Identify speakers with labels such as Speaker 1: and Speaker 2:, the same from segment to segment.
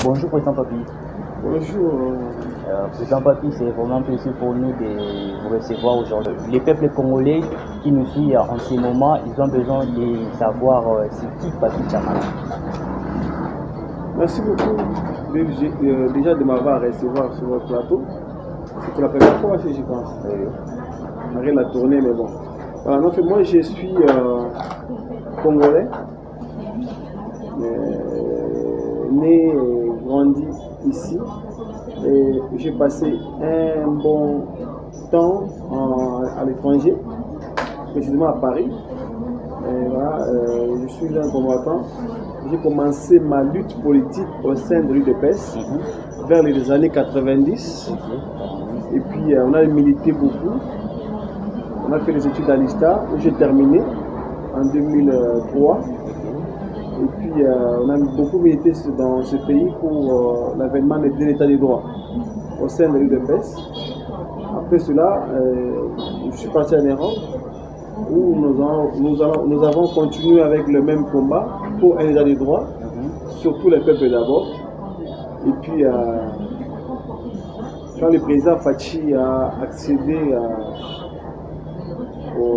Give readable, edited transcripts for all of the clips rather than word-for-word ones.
Speaker 1: Bonjour Président Papi.
Speaker 2: Bonjour.
Speaker 1: Président Papi, c'est vraiment un plaisir pour nous de vous recevoir aujourd'hui. Les peuples congolais qui nous suivent en ce moment, ils ont besoin de savoir c'est qui Papi Tchamana.
Speaker 2: Merci beaucoup déjà de m'avoir recevoir sur votre plateau. C'est pour la première fois, je pense. Malgré la tournée, mais bon. Voilà, donc moi je suis congolais, né et grandi ici. Et j'ai passé un bon temps à l'étranger, précisément à Paris. Et voilà, je suis un combattant. J'ai commencé ma lutte politique au sein de l'UDPS vers les années 90. Et puis on a milité beaucoup. On a fait des études à l'ISTA où j'ai terminé en 2003. Et puis on a beaucoup milité dans ce pays pour l'avènement de l'état des droits au sein de l'UDPS. Après cela, je suis parti en Europe où nous avons continué avec le même combat pour un état des droits, surtout les peuples d'abord. Et puis quand le président Fachi a accédé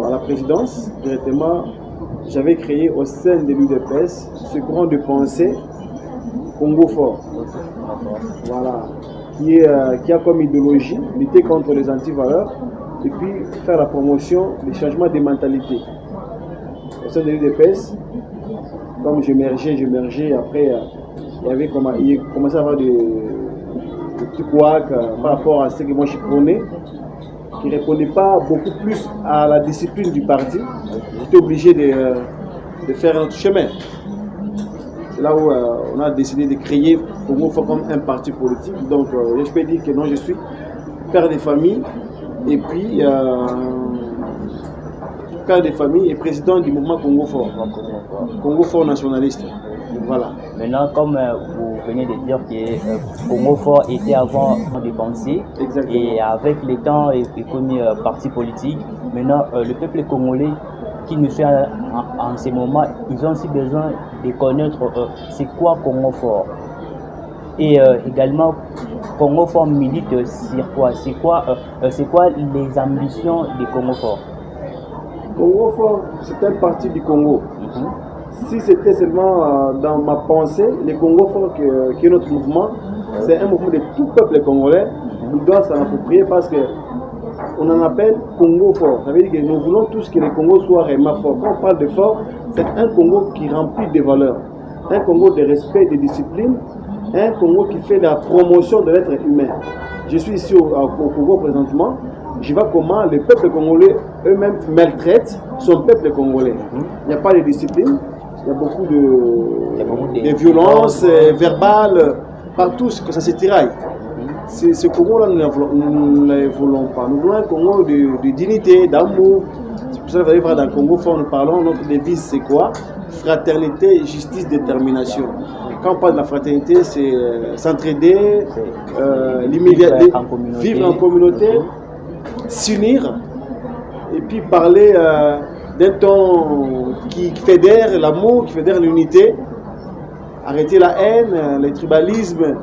Speaker 2: à la présidence directement, j'avais créé au sein de l'UDPS ce courant de pensée Congo fort. Voilà. Qui a comme idéologie lutter contre les antivaleurs et puis faire la promotion des changements de mentalité. Au sein de l'UDPS, comme j'émergeais, après il commençait à avoir des petits couacs par rapport à ce que moi je prenais, qui ne répondait pas beaucoup plus à la discipline du parti. J'étais obligé de faire notre chemin. C'est là où on a décidé de créer Congo Fort comme un parti politique. Donc je peux dire que non, je suis père de famille et puis père de famille et président du mouvement Congo Fort. Congo Fort nationaliste. Voilà.
Speaker 1: Maintenant, comme vous venez de dire que Congo Fort était avant des pensées, et avec les temps et comme parti politique, maintenant le peuple congolais qui nous suit en ce moment, ils ont aussi besoin de connaître c'est quoi Congo Fort. Et également, Congo Fort milite sur quoi? C'est quoi les ambitions de Congo Fort?
Speaker 2: Congo Fort, c'est un parti du Congo. Si c'était seulement dans ma pensée, le Congo Fort qui est notre mouvement, c'est un mouvement de tout peuple congolais. Il doit s'en approprier parce qu'on en appelle Congo Fort. Ça veut dire que nous voulons tous que le Congo soit réellement fort. Quand on parle de fort, c'est un Congo qui remplit des valeurs, un Congo de respect, de discipline, un Congo qui fait la promotion de l'être humain. Je suis ici au Congo présentement. Je vois comment le peuple congolais eux-mêmes maltraitent son peuple congolais. Il n'y a pas de discipline. Il y a beaucoup de violences verbales, partout que ça se tiraille. Ce Congo-là, nous ne le voulons pas. Nous voulons un Congo de dignité, d'amour. C'est pour ça que vous allez voir dans le Congo Fort, nous parlons, notre devise c'est quoi? Fraternité, justice, détermination. Quand on parle de la fraternité, c'est s'entraider, vivre en communauté, s'unir, et puis parler d'un ton qui fédère l'amour, qui fédère l'unité, arrêter la haine, le tribalisme,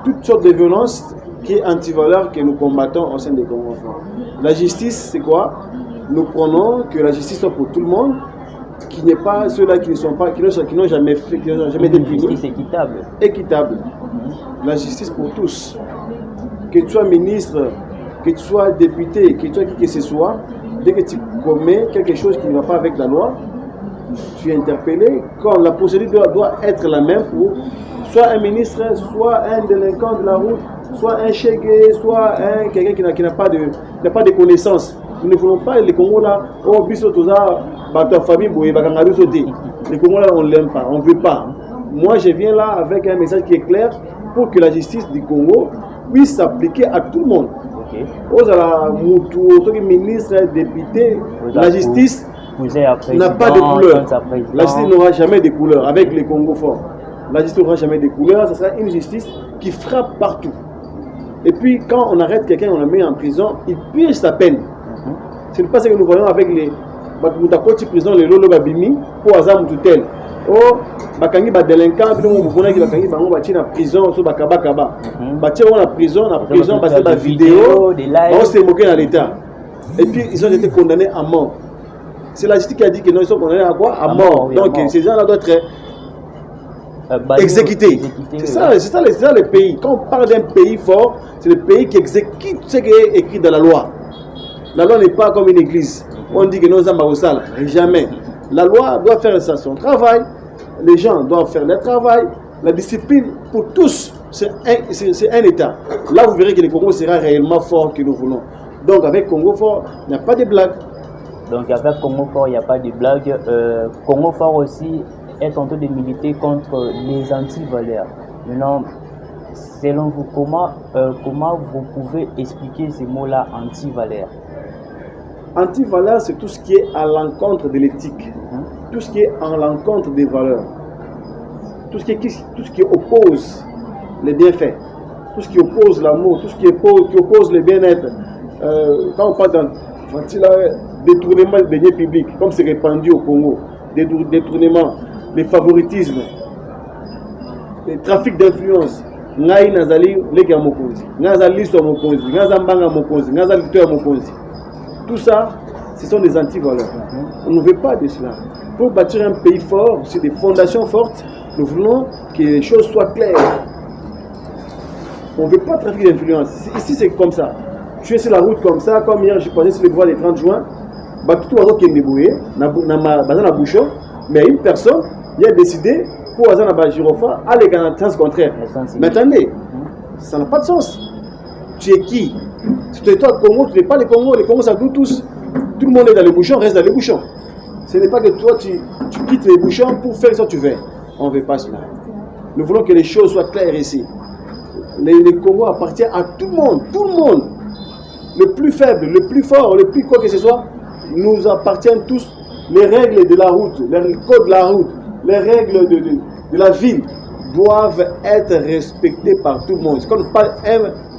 Speaker 2: toutes sortes de violences qui est anti-valeur que nous combattons au sein des Congo Forts. La justice, c'est quoi? Nous prenons que la justice soit pour tout le monde, qui n'est pas ceux-là qui ne sont pas, qui n'ont jamais fait, qui n'ont jamais été punis.
Speaker 1: Justice équitable.
Speaker 2: Équitable. La justice pour tous. Que tu sois ministre, que tu sois député, que tu sois qui que ce soit, dès que tu commets quelque chose qui ne va pas avec la loi, tu es interpellé. Quand la procédure doit être la même pour soit un ministre, soit un délinquant de la route, soit un chégué, soit quelqu'un qui n'a pas de connaissances. Nous ne voulons pas les Congo là, oh, bisotoza, bateau famille, boye, bakangaru sauté. Les Congo là, on ne l'aime pas, on ne veut pas. Moi, je viens là avec un message qui est clair pour que la justice du Congo puisse s'appliquer à tout le monde. Aux ministres, députés, la justice n'a pas de couleur. La justice n'aura jamais de couleur avec les Congo Forts. La justice n'aura jamais de couleur, ce sera une justice qui frappe partout. Et puis quand on arrête quelqu'un, on le met en prison, il purge sa peine. Ce n'est pas ce que nous voyons avec les Mutakoti prison, les Lolo Babimi, pour Azam Toutel. oh bakangi ba délinquant bino mobona ki bakangi bango ba tina prison so bakaba kaba ba tia na prison ba ba vidéo on s'est moqué dans l'état et puis ils ont été condamnés à mort. C'est la justice qui a dit que non, ils sont condamnés à quoi? À mort. Oui, donc ces gens-là doivent être exécutés. C'est ça le pays. Quand on parle d'un pays fort, c'est le pays qui exécute ce qui est écrit dans la loi. La loi n'est pas comme une église. On dit que nous sommes au sale. Jamais. La loi doit faire son travail. Les gens doivent faire leur travail. La discipline pour tous, c'est un État. Là, vous verrez que le Congo sera réellement fort que nous voulons. Donc avec Congo fort, il n'y a pas de blague.
Speaker 1: Donc avec Congo fort, il n'y a pas de blague. Congo fort aussi est en train de militer contre les anti-valeurs. Maintenant, selon vous, comment vous pouvez expliquer ces mots-là, anti-valeurs?
Speaker 2: Anti-valeurs, c'est tout ce qui est à l'encontre de l'éthique, tout ce qui est à l'encontre des valeurs, tout ce qui oppose les bienfaits, tout ce qui oppose l'amour, tout ce qui oppose le bien-être. Quand on parle d'un détournement des biens publics, comme c'est répandu au Congo, détournement, les favoritismes, les trafics d'influence, ngai nazali leka mokonzi, nazali so mokonzi, nazambanga mokonzi, nazali toya mokonzi. Tout ça, ce sont des anti-valeurs. On ne veut pas de cela. Pour bâtir un pays fort, sur des fondations fortes, nous voulons que les choses soient claires. On ne veut pas trafic d'influence. Ici, c'est comme ça. Je suis sur la route comme ça, comme hier, je passais sur le bois des 30 juin. Tout le monde qui est débrouillé, mais une personne, il a décidé pour aller dans Girofa, aller dans le sens contraire. Mais attendez, ça n'a pas de sens. Tu es qui? Tu es toi, Congo, tu n'es pas les Congos ça nous tous. Tout le monde est dans les bouchons, reste dans les bouchons. Ce n'est pas que toi, tu quittes les bouchons pour faire ce que tu veux. On ne veut pas cela. Nous voulons que les choses soient claires ici. Le Congo appartient à tout le monde, tout le monde. Le plus faible, le plus fort, le plus quoi que ce soit, nous appartiennent tous. Les règles de la route, les codes de la route, les règles de la ville doivent être respectées par tout le monde. Quand on parle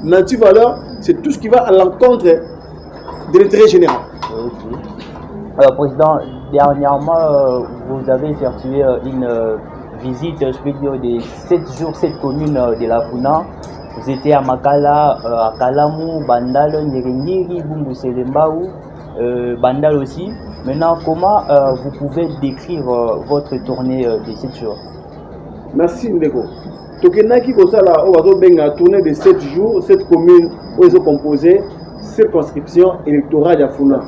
Speaker 2: d'un anti-valeur, c'est tout ce qui va à l'encontre de l'intérêt général.
Speaker 1: Okay. Alors, Président, dernièrement, vous avez effectué une visite, je peux dire, de 7 jours, 7 communes de la Funa. Vous étiez à Makala, à Kalamu, Bandal, Nyerengiri, Bumbu-Selembaou, Bandal aussi. Maintenant, comment vous pouvez décrire votre tournée de 7 jours?
Speaker 2: Merci Ndeko. Tokenaki Kosala, on va tournée de 7 jours, 7 communes où ils ont composé circonscription électorale de Funa.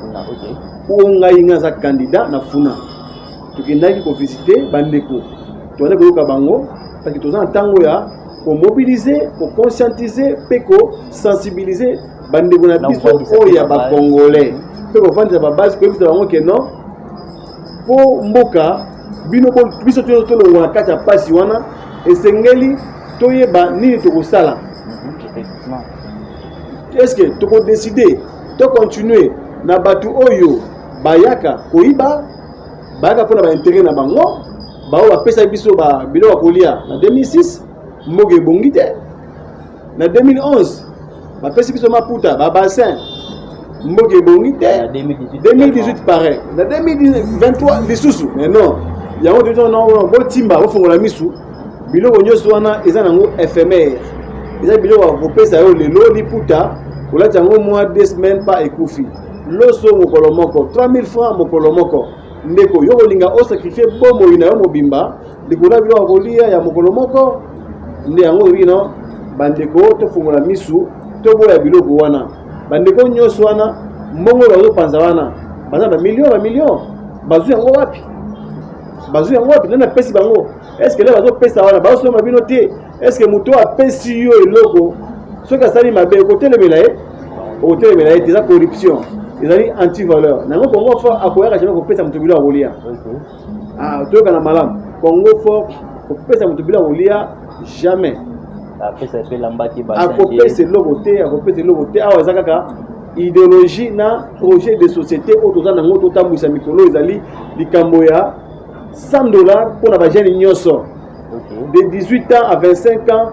Speaker 2: Où on a un candidat na Funa. Tokenaki pour visiter Bandeko. Tournée de Kabango, parce que tous en temps pour mobiliser, pour conscientiser, pour sensibiliser Bandeko na biso oya ba Congolais. Pour vendre la base, pour que non, pour Mboka, biso to lo wakati pasi wana esengeli toyeba nini tokosala. Est-ce que tu peux décider de continuer na batu oyo bayaka koiba bayaka pona ba intérêt na bango bao ba pesa biso ba bilo kolia na 2006 moge bongite na 2011 ba pesa biso maputa ba bassin moge bongite 2018 pareil na 2023 lisusu mais non yango toujours non botimba ofongola misu biloko nyonso wana eza nango éphémère eza biloko kopesa yo lelo liputa olati yango mois 2 semaines pas ekufi loso mokolo moko 3000 francs mokolo moko ndeko yo kolinga osacrifier bomoi na yo mobimba likona biloko kolia ya mokolo moko nde yango bino bandeko tofongola misu toboya biloko wana bandeko nyonso wana mbongo bazopanza wana baza bamillion bazwi yango wapi nana pesi bango est-ce que là bazopesa wana bazosoma bino te est-ce que moto apesi yo eloko soki asali mabe okotelemela ye eza corruption ezali anti-valeur nango Congo fort akoyaka jamais kopesa moto bilo akolia toyoka na malamu Congo fort kopesa moto bilo akolia jamais akopesa eloko te awa eza kaka idéologie na projet de société oyo toza nango totambwisa mikolo ezali likambo ya $100 pour la jeune nyonso de 18 ans à 25 ans.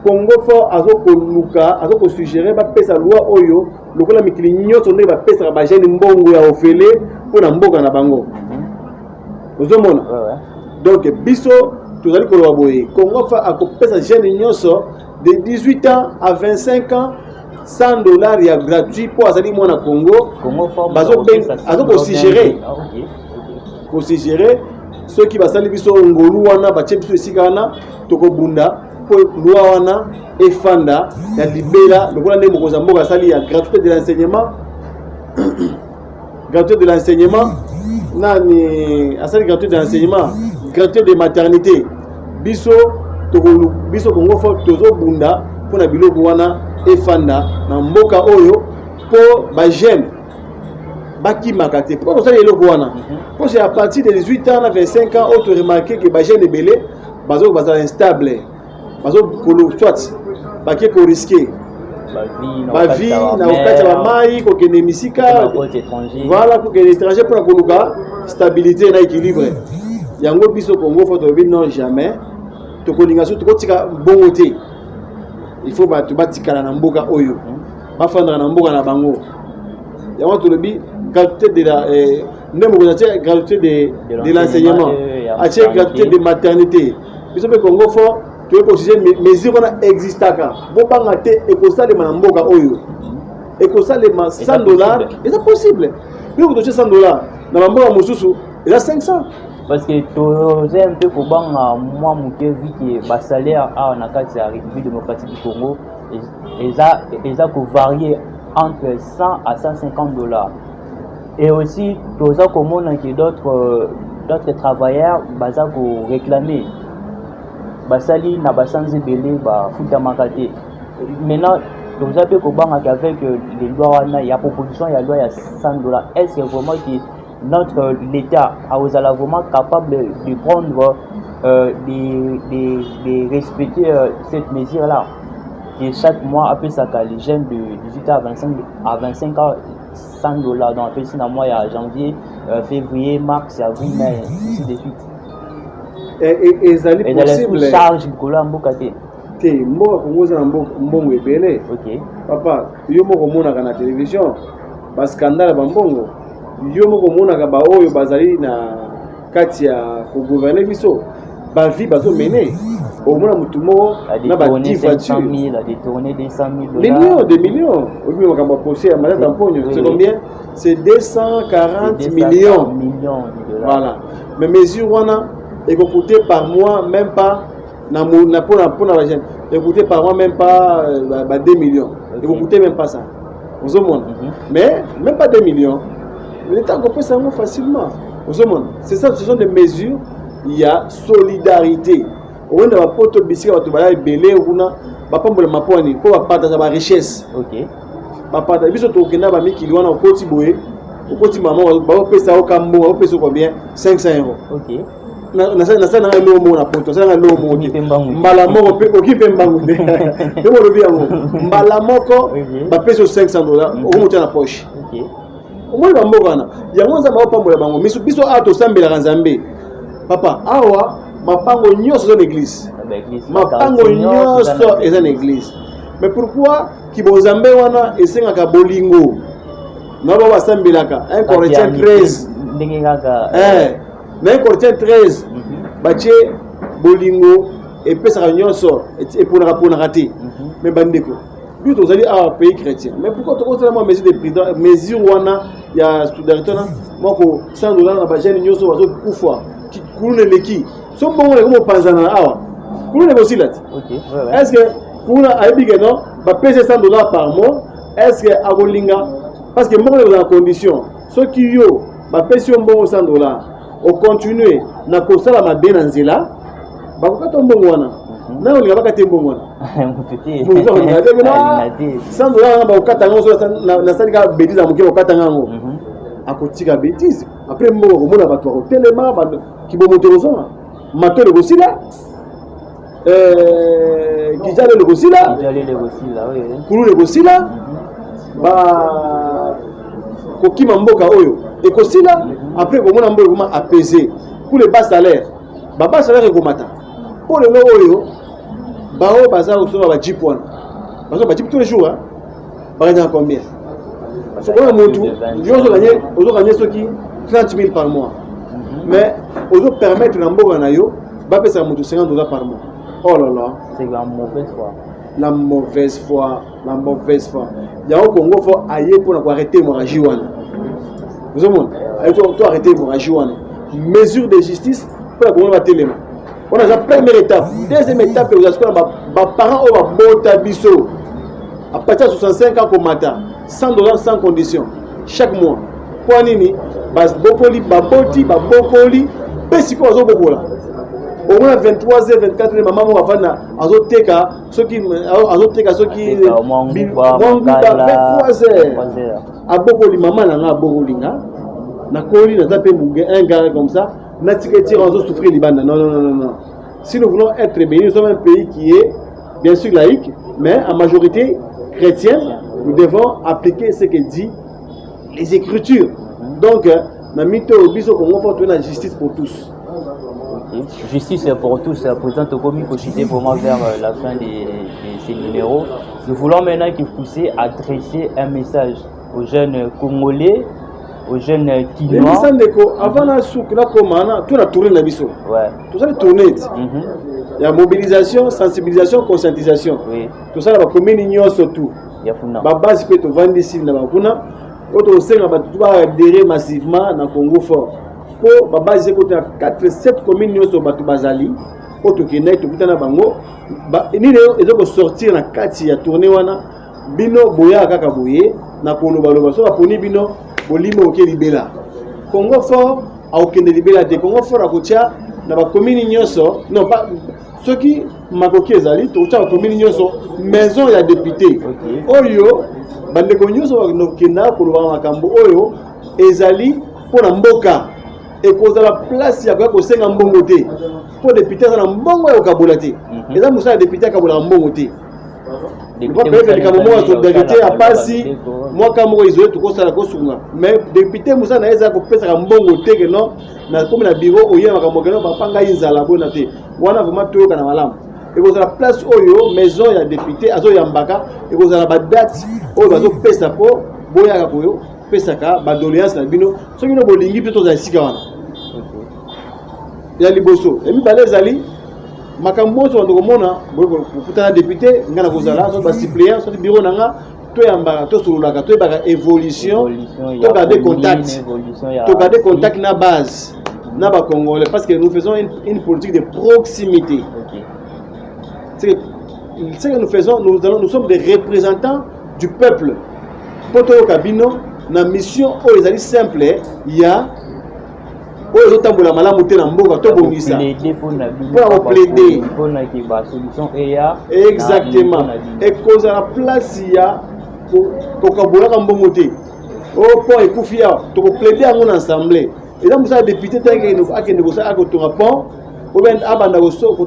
Speaker 2: Congo fort azoko suggérer ba pesa loi oyo lokola mikili nyonso nde ba pesa ba jeune mbongo ya ofele pour na mboka na bango. Ozomona Donc biso tozali koloba boye Congo fa akopesa jeune nyonso de 18 ans à 25 ans $100 ya gratuit pour azali mwana Congo bazo considérer ceux qui basali biso ngolu wana batie biso esika wana tokobunda po loi wana efanda ya libera lokola nde mokonzi mboka asali ya gratuité de l'enseignement gratuité de l'enseignement nani asali gratuité de l'enseignement gratuité de maternité biso Congo fo tozo bunda pona biloko wana efanda na mboka oyo po ba jeune baki makate po tosali eloko wana po c'est à partir de 18 ans à 25 ans auto remarquer que ba jeune belé bazo instable bazo kolo soit baki ko risquer ba vie na okati ba mai ko kene misika voilà ko kene étranger pour koluka stabilité na équilibre yango biso Congo fo to non jamais to kolingaso to kotika bongote il faut batikala na mboka oyo bafandra na mboka na bango yango to lobi gratuité de la ndemo ko gratuité de l'enseignement atie gratuité de maternité biso pe Congo fo to ko siser mesure na existaka bo banga te e ko sale na mboka oyo e ko sale ma $100 est possible bi ko to $100 na mboka mususu il a 500
Speaker 1: parce que tu un peu pour moi mon vu que bas salaire à na kati ya République démocratique du Congo et ça varier entre 100 à $150 et aussi tu as comme que d'autres travailleurs baza ko réclamer basali na basanze belé ba futa makate maintenant tu as peu ko banga avec les lois wana ya proposition ya loi ya $100 est-ce que vraiment que notre l'État a vraiment capable de prendre, de respecter cette mesure-là, que chaque mois, après ça, les jeunes de 18 à 25 ans, $100. Donc, après ça, mois, il y a janvier, février, mars, avril, mai, ainsi de suite.
Speaker 2: Et ça est possible.
Speaker 1: Charge de couleur en bocate.
Speaker 2: Ok. Papa, yo moko mona na télévision, ba scandale bambongo. Yo moko mona ka ba oyo bazali na kati ya ko gouverner biso ba vie bazo mener au mona mutu moko na ba 10 voitures
Speaker 1: a détourné $200,000
Speaker 2: millions obi mo ka ba procès à malade emponyo c'est combien c'est 240 millions
Speaker 1: de dollars.
Speaker 2: Voilà, mais mesure wana et ko coûter par mois même pas na pour la jeune et coûter par mois même pas 2 millions et ko coûter même pas ça aux hommes mais même pas 2 millions. L'État peut ça facilement. C'est ça, ce sont des mesures. Il y a solidarité. On a pas de biscuit, on va belé, on a pas de maponi pour partager la richesse.
Speaker 1: Ok.
Speaker 2: Papa, biso to kena ba mi kili wana au koti boye, au koti maman, ba pesa au kambo, ba pesa combien? 500 €.
Speaker 1: Ok.
Speaker 2: Na ça na lomo na poto, ça na lomo. Mbala moko pe okipe mbangu de. Demo lobi yango. Mbala moko ba pesa $500 au moto na poche.
Speaker 1: Ok.
Speaker 2: Omoi ba mboka wana yango nzamba opambola bango biso ato sambela nzambe papa awa mapango nyonso dans l'église mapango nyonso eza na église mais pourquoi kibonzambe wana esengaka bolingo na ba basambelaka 1 Corinthiens 13
Speaker 1: ndenge kaka
Speaker 2: na 1 Corinthiens 13 batie bolingo epesaka nyonso eponaka te mais bandeko nous tozali à pays chrétien mais pourquoi tu conseilles moi mesure de président mesure wana ya solidarité na moko $100 na ba jeune nyoso bazo kufa ki kulune leki so bongo le comme panzana awa kulune aussi là.
Speaker 1: OK
Speaker 2: est-ce que kuna aibike non ba payer $100 par mois est-ce que agolinga parce que moi dans condition ceux qui yo ba payer bongo $100 au continuer na kosala mabe na nzela ba ko tombongo wana na on ngaba katembo mwana
Speaker 1: mututi
Speaker 2: $100 ba ukatanga na salika bêtise amuke ukatanga ngo akotika bêtise après mboko komona bato ko telema ba kibomoterozo mato le gosila kijale le gosila
Speaker 1: oui
Speaker 2: kulu le gosila ba kokima mboka oyo ekosila après komona mboko koma apaiser pour les bas salaires bas salaire ekomata pour le oyo bao baza osoba ba jeep wana bazo ba jeep tous les jours hein baganya combien parce que mutu yozo gagner soki 30 000 par mois mais on doit permettre n'amboka na yo ba pesa moto $50 par mois. Oh là là,
Speaker 1: c'est la mauvaise foi.
Speaker 2: La mauvaise foi. Il y a au Congo faut aller pour arrêter l'hémorragie wana. Vous avez toi arrêter l'hémorragie wana. Mesure de justice pour la Congo va téléma. On a la première étape, deuxième étape vous avez ba parents au bota biso. À partir de 65 ans comme matin, $100 sans condition chaque mois. Pour nini bas bokoli baboti babokoli pesiko azo bokola. Au moins 23h 24h maman va faire azoteka ceux qui 23h abokoli maman na abokoli na koli na tapé un gars comme ça na tiketi azo souffrir libanda. Non. Si nous voulons être bénis, nous sommes un pays qui est bien sûr laïque mais en majorité chrétien. Nous devons appliquer ce que dit les Écritures. Donc na mito biso Congo faut trouver la justice pour tous.
Speaker 1: Justice pour tous, président Tokomi Kochité pour moi vers la fin de ces numéros. Nous voulons maintenant qu'il puisse adresser un message aux jeunes Congolais, aux jeunes Kinois.
Speaker 2: Avant la souk, la commande, tout a tourné la biso.
Speaker 1: Ouais.
Speaker 2: Tout ça est tourné. Il y a mobilisation, sensibilisation, conscientisation.
Speaker 1: Oui.
Speaker 2: Tout ça, la commune surtout.
Speaker 1: Il y a
Speaker 2: la base peut te vendre ici, la bakuna. Autre aussi, on va adhérer massivement dans le Congo fort. Pour la base, c'est 4-7 communes qui sont bazali. Autre qui n'est pas de bango. Ils ont sorti dans 4 il y a tourné wana. Bino boya kaka boye na kono baloba so aponi bino bolimo oke libela. Congo fort a okende libela te Congo fort akotia na ba commune nyonso non pas ceux qui makoki ezali to tia commune nyonso maison ya député. Oyo bande ko nyonso no kina koloba makambo oyo ezali pona mboka et cause de la place ya ko senga mbongo te. Pour député na mbongo ya kabola te. Eza musa député kabola mbongo te. Député solidarité à passi moi comme isolé tout ça la kosunga mais député musa na eza ko pesa ka mbongo te que non na comme na bureau oyo makambo keno ba panga inzala bona te wana vraiment to kana malamu et cause de la place oyo maison ya député azo yambaka et cause de la date oyo bazo pesa po boya ka koyo pesa ka ba doléance na bino so bino bolingi plutôt za sika wana ya liboso et mi balezali makambo so ndo komona bokutana député ngana kozala so ba suppléant so bureau nanga to yamba to sululaka to baka évolution to garder contact na base na ba congolais parce que nous faisons une politique de proximité. C'est ce que nous faisons, nous sommes des représentants du peuple. Pour to kabino na mission o ezali simple il y a oyo tambola malamu te na mboka to bongisa pour plaider
Speaker 1: pour na ki ba solution eya
Speaker 2: exactement et cause à la place ya ko kabola ka mbongo te o po ekufia to ko plaider en assemblée et là musa député tenge no akende ko sa akotonga pont ou bien abanda ko so ko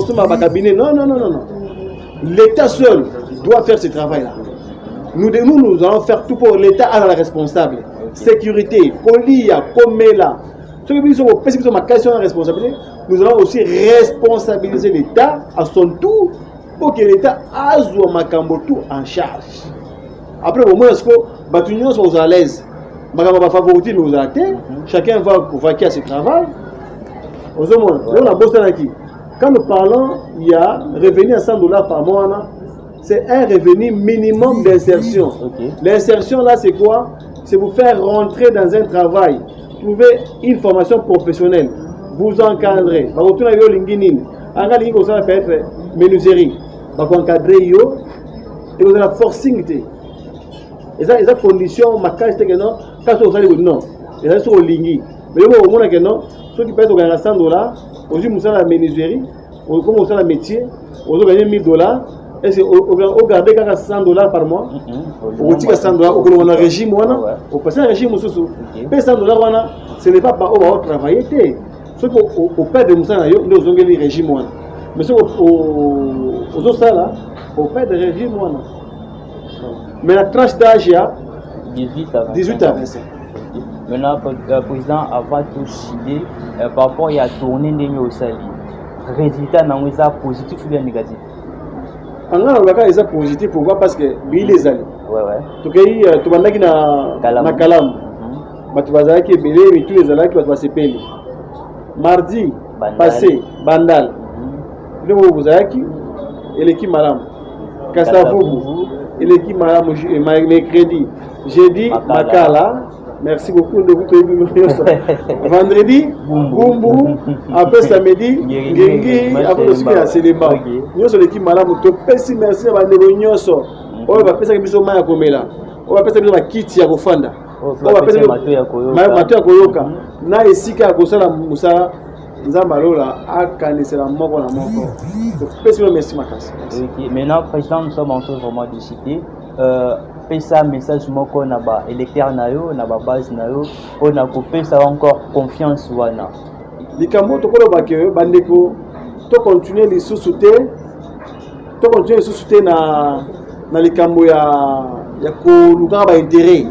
Speaker 2: soma ba cabinet non l'état seul doit faire ce travail là. Nous allons faire tout pour l'état à la responsable. Sécurité, Kolia, Komela. Ceux qui sont ma question de responsabilité, nous allons aussi responsabiliser l'État à son tour pour que l'État ait tout en charge. Après, au moins, est-ce que les sont à l'aise? Favoriser nos actes, chacun va vaquer à ce travail. Quand nous parlons, il y a revenu à $100 par mois. C'est un revenu minimum d'insertion. L'insertion là, c'est quoi? C'est vous faire rentrer dans un travail, trouver une formation professionnelle, vous encadrer. Vous peut être menuiserie, vous encadrer et vous avez la forcing. Et ça, les conditions, ma case, c'est que non, quand vous allez non, et ça, c'est au lingui. Mais au moins, que non, ceux qui payent $100, aujourd'hui, vous avez la menuiserie, vous avez le métier, vous avez gagné $1000. Est-ce que vous gardez $100 par mois? Vous tirez $100, vous avez un régime, vous passez un régime, mais $100, ce n'est pas pour travailler. Ce qu'on perd de Moussa, nous avons le régime. Mais ce qu'on a ça, on perd de régime. Mais la tranche d'âge, il y a 18 à 25.
Speaker 1: Maintenant, le président avant tout chidé, par rapport à la tournée de Sali, résultat est positif ou bien négatif?
Speaker 2: En cas ils sont positifs, pourquoi? Parce que lui les alliés. Donc tu vas na Kalam. bato bazalaki ebele mitu ezalaki bato basepeli. Mardi passé Bandal ndio bozalaki eleki malamu. Kasavubu eleki malamu mercredi. Jeudi Makala. Merci beaucoup de vous tous. Vendredi, Bumbu. Après samedi, Gengi. Après le ski à Céléba. Nous sommes l'équipe madame. Merci à Bandego Nyoso. On va passer avec Biso Maya Komela. On va passer avec Kiti à Gofanda. On va passer avec Mato à Koyoka. Na Esika à Kosala Moussa. Nzambalola a canissé la mort à mort. Merci Makas.
Speaker 1: Maintenant, président, nous sommes en train vraiment de citer. Pesa message moko na ba électeur na yo na ba base na yo on a coupé ça encore confiance wana
Speaker 2: likambo to kolo ba ke bandeko to continuer les sous-souter na likambo ya ko luka ba intérêt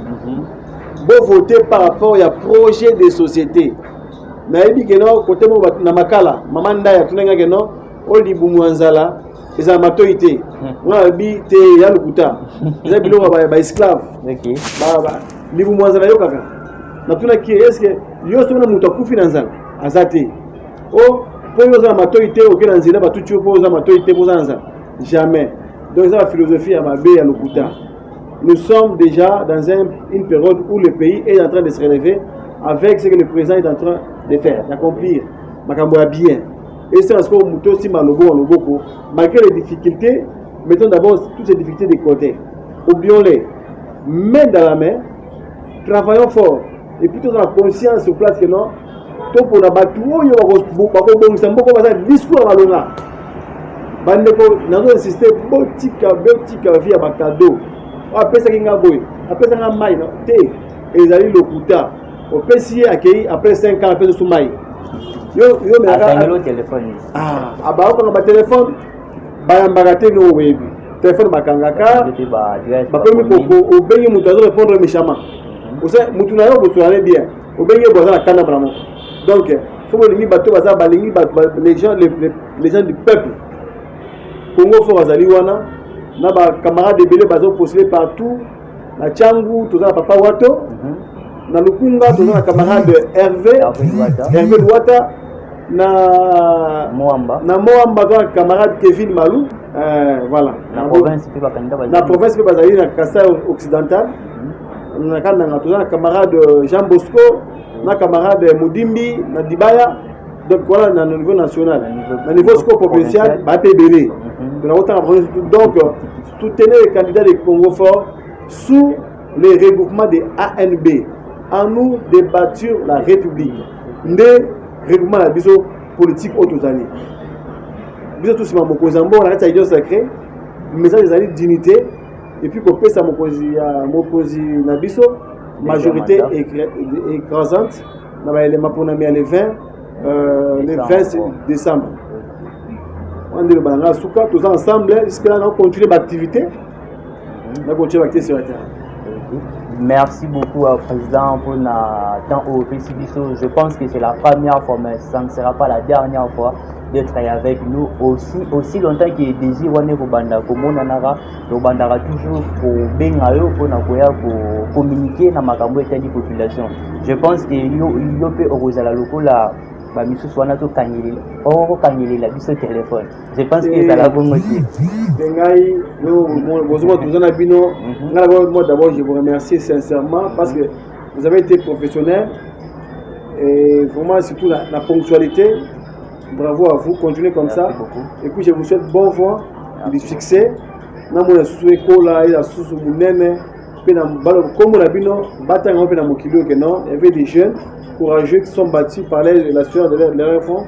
Speaker 2: bo voter par rapport ya projet de société na yebi ke no côté mo na makala mama ndaya tunenga ke no oli bumwanzala eza matoité on bi te ya lukuta eza biloko ba esclave
Speaker 1: OK
Speaker 2: ba libu mwanzala yo kaka na tuna ki est-ce que yo sona mutu akufi na nzala azate o po yo za matoité o kena nzela ba tutu po za matoité po za nzala jamais. Donc c'est la philosophie à Mabé à Lokuta. Nous sommes déjà dans une période où le pays est en train de se relever avec ce que le président est en train de faire, d'accomplir. Makamboa bien. Et c'est un score Mouto si Malobo en Loboko. Malgré les difficultés, mettons d'abord toutes ces difficultés de côté. Oublions-les. Main dans la main, travaillons fort. Et plutôt dans la conscience sur place que non, tout pour la battre, il y a un discours à Malona. Bandeko, nous avons insisté, botika via Bakado. Après ça, il y a un boy. Après ça, il y a un maï. Et ils allaient Lokuta. Au PCA accueilli après 5 ans, après ce maï.
Speaker 1: Yo, mais le téléphone.
Speaker 2: Ah, bah, on a un téléphone. Bayambagate no web. Téléphone bakangaka. Bah, comme au benye mutazo répondre méchamment. Vous savez, mutunayo vous allez bien. Au benye boza la kana vraiment. Donc, faut que les bateaux baza balingi les gens du peuple. Congo fort azali wana na ba camarades de belé bazo postulé partout na Tchangu toza papa Wato na Lukunga toza na camarade Hervé Douata na Moamba toza camarade Kevin Malou voilà na province pe bazali na Kasai occidental na kana toza na camarade Jean Bosco na camarade Mudimbi na Dibaya. Donc voilà, dans le niveau national, dans le niveau provincial, donc soutenez les candidats des Congo Fort sous les regroupements des ANB. En nous de bâtir la République. Des regroupements de la politique autorisée. Nous tous les Mokozambo, on a été à sacré, mais ça des années de dignité. Et puis pour ça, Mokozi Nabiso, majorité écrasante. On a les 20. Le 20 décembre. On est tous ensemble, jusqu'à là, on continue l'activité. On continue l'activité sur la terre.
Speaker 1: Merci beaucoup, Président, pour temps au PCBISO. Je pense que c'est la première fois, mais ça ne sera pas la dernière fois de travailler avec nous aussi longtemps qu'il est désir on est au banda comme on a le banda toujours pour bengayo pour communiquer dans ma campagne de population. Je pense que il peut organiser la locola. Bah, monsieur Swana to kanyeli la biso téléphone. Je pense que ça la bonne moitié.
Speaker 2: Moi d'abord je vous remercie sincèrement parce que vous avez été professionnel et vraiment surtout la ponctualité. Bravo à vous, continuez comme ça. Et puis je vous souhaite bon vent, du succès. Na mona sous école et la sous munene comme on a vu non battant pe na mokilo que non, il y avait des jeunes courageux qui sont bâtis par la sueur de leur fonds.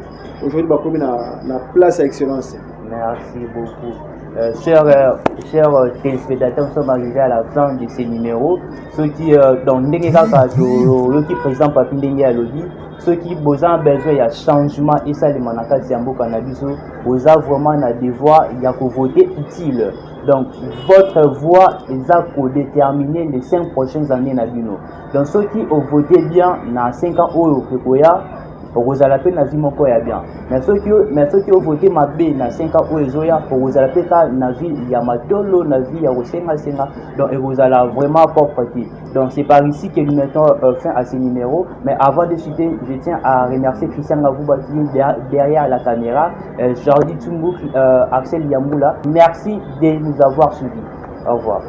Speaker 2: Aujourd'hui, bah, comme la place à excellence.
Speaker 1: Merci beaucoup. Chers téléspectateurs, nous sommes arrivés à la fin de ces numéros. Ceux qui, dans qui présentent Papi Ndenge à Lodi, ceux qui ont besoin de changement, et ça, les manaka Tiambo Cannabis, vous avez vraiment un devoir, il y a que voter utile. Donc, votre voix est déterminer les 5 prochaines années. Donc, ceux qui ont voté bien dans 5 ans, okozala pe na vie moko ya bien. Mais soki ovote mabe na 5 ans oyo ezoya okozala pe ka na vie ya matolo, na vie ya kosenga donc ekozala vraiment propre te. Donc c'est par ici que nous mettons fin à ce numéro. Mais avant de chuter, je tiens à remercier Christian Ngavouba qui est derrière la caméra, Jordi Tsumbouk, Axel Yamoula. Merci de nous avoir suivis. Au revoir.